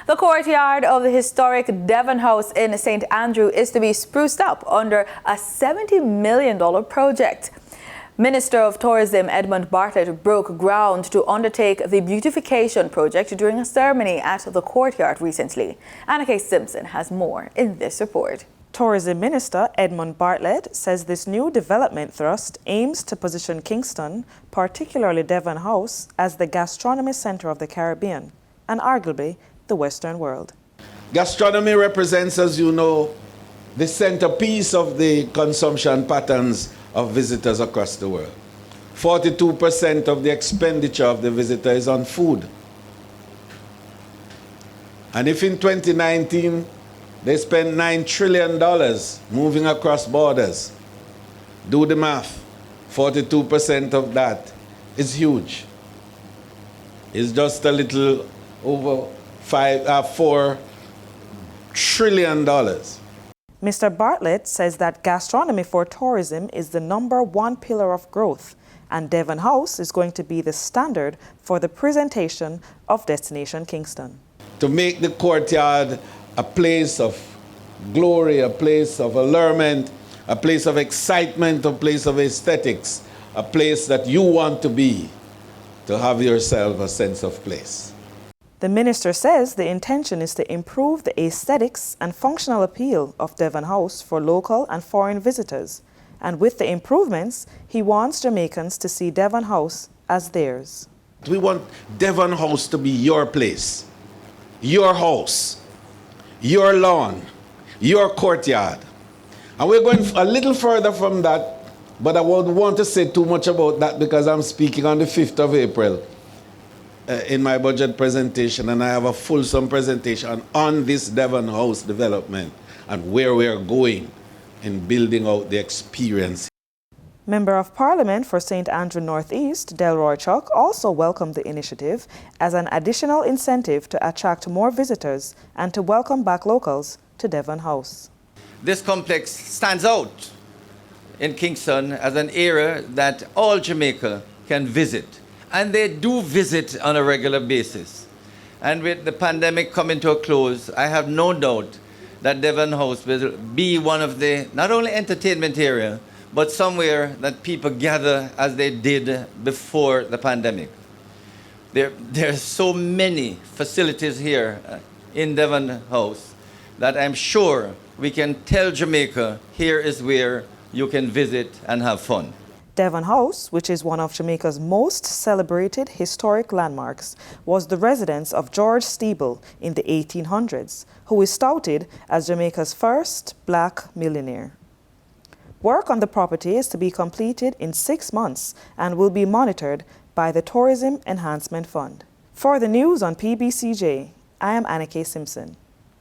The courtyard of the historic Devon House in St. Andrew is to be spruced up under a $70 million project. Minister of Tourism Edmund Bartlett broke ground to undertake the beautification project during a ceremony at the courtyard recently. Annika Simpson has more in this report. Tourism Minister Edmund Bartlett says this new development thrust aims to position Kingston, particularly Devon House, as the gastronomy center of the Caribbean and arguably the Western world. Gastronomy represents, as you know, the centerpiece of the consumption patterns of visitors across the world. 42% of the expenditure of the visitor is on food. And if in 2019 they spent $9 trillion moving across borders, do the math, 42% of that is huge. It's just a little over $4 trillion. Mr. Bartlett says that gastronomy for tourism is the #1 pillar of growth, and Devon House is going to be the standard for the presentation of Destination Kingston. To make the courtyard a place of glory, a place of allurement, a place of excitement, a place of aesthetics, a place that you want to be, to have yourself a sense of place. The minister says the intention is to improve the aesthetics and functional appeal of Devon House for local and foreign visitors. And with the improvements, he wants Jamaicans to see Devon House as theirs. We want Devon House to be your place, your house, your lawn, your courtyard. And we're going a little further from that, but I wouldn't want to say too much about that because I'm speaking on the 5th of April. In my budget presentation, and I have a fulsome presentation on this Devon House development and where we are going in building out the experience. Member of Parliament for St. Andrew Northeast, Delroy Chuck, also welcomed the initiative as an additional incentive to attract more visitors and to welcome back locals to Devon House. This complex stands out in Kingston as an area that all Jamaica can visit. And they do visit on a regular basis. And with the pandemic coming to a close, I have no doubt that Devon House will be one of the, not only entertainment area, but somewhere that people gather as they did before the pandemic. There are so many facilities here in Devon House that I'm sure we can tell Jamaica, here is where you can visit and have fun. Devon House, which is one of Jamaica's most celebrated historic landmarks, was the residence of George Steeble in the 1800s, who is touted as Jamaica's first black millionaire. Work on the property is to be completed in 6 months and will be monitored by the Tourism Enhancement Fund. For the news on PBCJ, I am Annika Simpson.